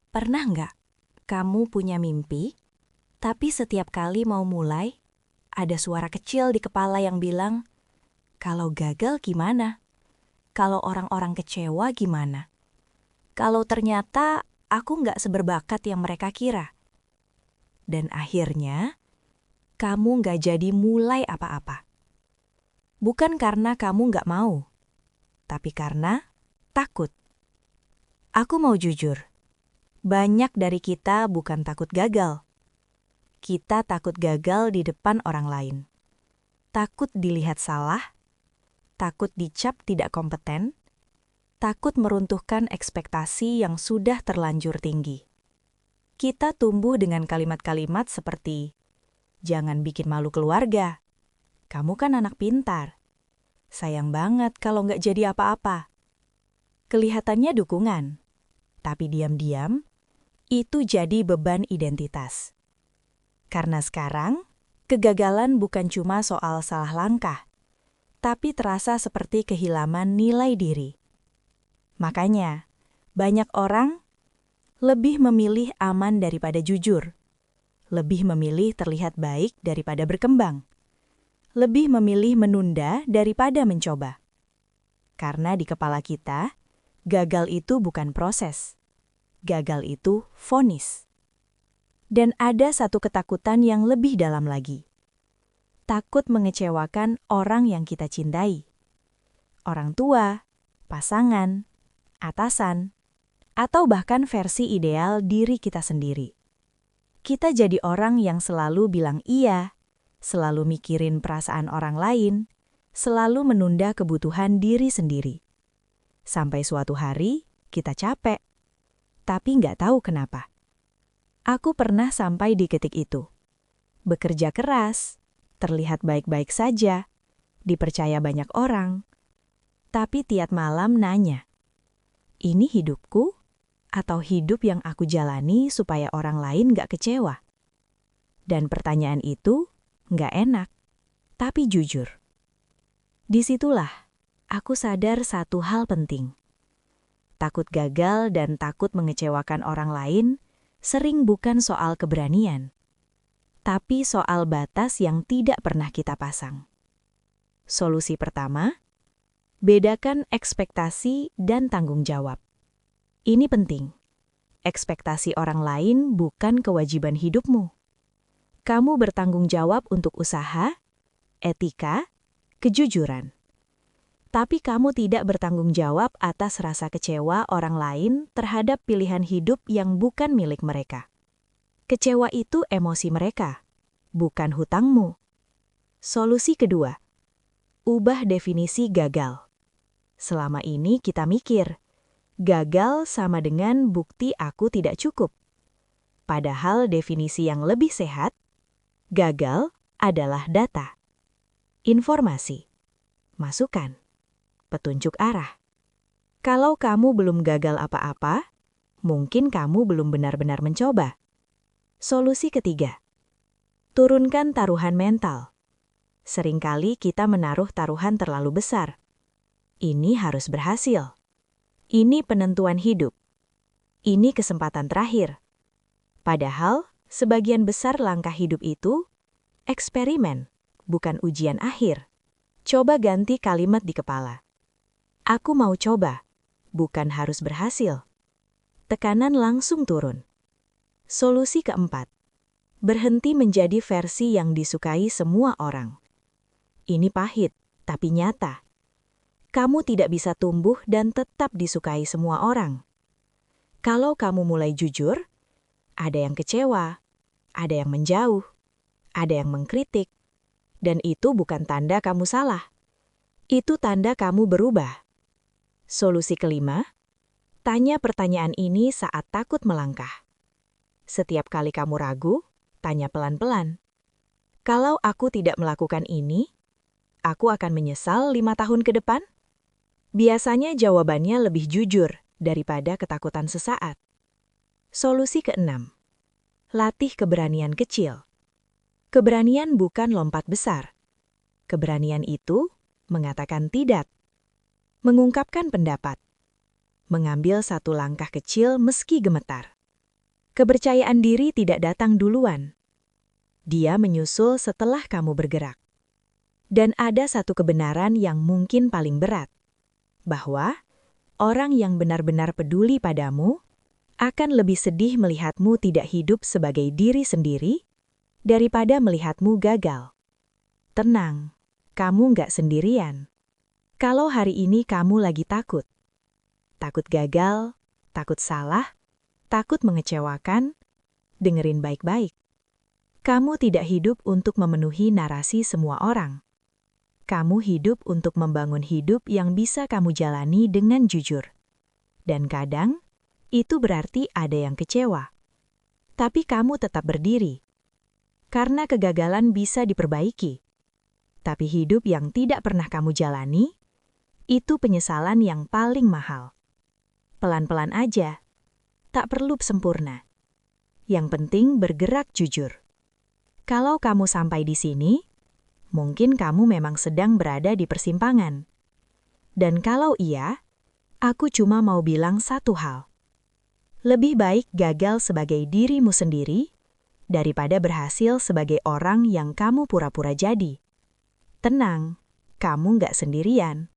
Pernah nggak kamu punya mimpi, tapi setiap kali mau mulai, ada suara kecil di kepala yang bilang, kalau gagal gimana? Kalau orang-orang kecewa gimana? Kalau ternyata aku nggak seberbakat yang mereka kira. Dan akhirnya, kamu nggak jadi mulai apa-apa. Bukan karena kamu nggak mau, tapi karena takut. Aku mau jujur. Banyak dari kita bukan takut gagal. Kita takut gagal di depan orang lain. Takut dilihat salah, takut dicap tidak kompeten, takut meruntuhkan ekspektasi yang sudah terlanjur tinggi. Kita tumbuh dengan kalimat-kalimat seperti, "Jangan bikin malu keluarga. Kamu kan anak pintar. Sayang banget kalau nggak jadi apa-apa." Kelihatannya dukungan, tapi diam-diam, itu jadi beban identitas. Karena sekarang, kegagalan bukan cuma soal salah langkah, tapi terasa seperti kehilangan nilai diri. Makanya, banyak orang lebih memilih aman daripada jujur, lebih memilih terlihat baik daripada berkembang, lebih memilih menunda daripada mencoba. Karena di kepala kita, gagal itu bukan proses. Gagal itu vonis. Dan ada satu ketakutan yang lebih dalam lagi. Takut mengecewakan orang yang kita cintai. Orang tua, pasangan, atasan, atau bahkan versi ideal diri kita sendiri. Kita jadi orang yang selalu bilang iya, selalu mikirin perasaan orang lain, selalu menunda kebutuhan diri sendiri. Sampai suatu hari, kita capek. Tapi nggak tahu kenapa. Aku pernah sampai di titik itu. Bekerja keras, terlihat baik-baik saja, dipercaya banyak orang. Tapi tiap malam nanya, ini hidupku atau hidup yang aku jalani supaya orang lain nggak kecewa? Dan pertanyaan itu nggak enak, tapi jujur. Disitulah aku sadar satu hal penting. Takut gagal dan takut mengecewakan orang lain sering bukan soal keberanian, tapi soal batas yang tidak pernah kita pasang. Solusi pertama, bedakan ekspektasi dan tanggung jawab. Ini penting. Ekspektasi orang lain bukan kewajiban hidupmu. Kamu bertanggung jawab untuk usaha, etika, kejujuran. Tapi kamu tidak bertanggung jawab atas rasa kecewa orang lain terhadap pilihan hidup yang bukan milik mereka. Kecewa itu emosi mereka, bukan hutangmu. Solusi kedua, ubah definisi gagal. Selama ini kita mikir, gagal sama dengan bukti aku tidak cukup. Padahal definisi yang lebih sehat, gagal adalah data, informasi, masukan, petunjuk arah. Kalau kamu belum gagal apa-apa, mungkin kamu belum benar-benar mencoba. Solusi ketiga, turunkan taruhan mental. Seringkali kita menaruh taruhan terlalu besar. Ini harus berhasil. Ini penentuan hidup. Ini kesempatan terakhir. Padahal, sebagian besar langkah hidup itu eksperimen, bukan ujian akhir. Coba ganti kalimat di kepala. Aku mau coba, bukan harus berhasil. Tekanan langsung turun. Solusi keempat, berhenti menjadi versi yang disukai semua orang. Ini pahit, tapi nyata. Kamu tidak bisa tumbuh dan tetap disukai semua orang. Kalau kamu mulai jujur, ada yang kecewa, ada yang menjauh, ada yang mengkritik, dan itu bukan tanda kamu salah. Itu tanda kamu berubah. Solusi kelima, tanya pertanyaan ini saat takut melangkah. Setiap kali kamu ragu, tanya pelan-pelan. Kalau aku tidak melakukan ini, aku akan menyesal 5 tahun ke depan? Biasanya jawabannya lebih jujur daripada ketakutan sesaat. Solusi keenam, latih keberanian kecil. Keberanian bukan lompat besar. Keberanian itu mengatakan tidak, mengungkapkan pendapat, mengambil satu langkah kecil meski gemetar. Kepercayaan diri tidak datang duluan. Dia menyusul setelah kamu bergerak. Dan ada satu kebenaran yang mungkin paling berat, bahwa orang yang benar-benar peduli padamu akan lebih sedih melihatmu tidak hidup sebagai diri sendiri daripada melihatmu gagal. Tenang, kamu nggak sendirian. Kalau hari ini kamu lagi takut gagal, takut salah, takut mengecewakan, dengerin baik-baik. Kamu tidak hidup untuk memenuhi narasi semua orang. Kamu hidup untuk membangun hidup yang bisa kamu jalani dengan jujur. Dan kadang, itu berarti ada yang kecewa. Tapi kamu tetap berdiri. Karena kegagalan bisa diperbaiki. Tapi hidup yang tidak pernah kamu jalani, itu penyesalan yang paling mahal. Pelan-pelan aja. Tak perlu sempurna. Yang penting bergerak jujur. Kalau kamu sampai di sini, mungkin kamu memang sedang berada di persimpangan. Dan kalau iya, aku cuma mau bilang satu hal. Lebih baik gagal sebagai dirimu sendiri daripada berhasil sebagai orang yang kamu pura-pura jadi. Tenang, kamu nggak sendirian.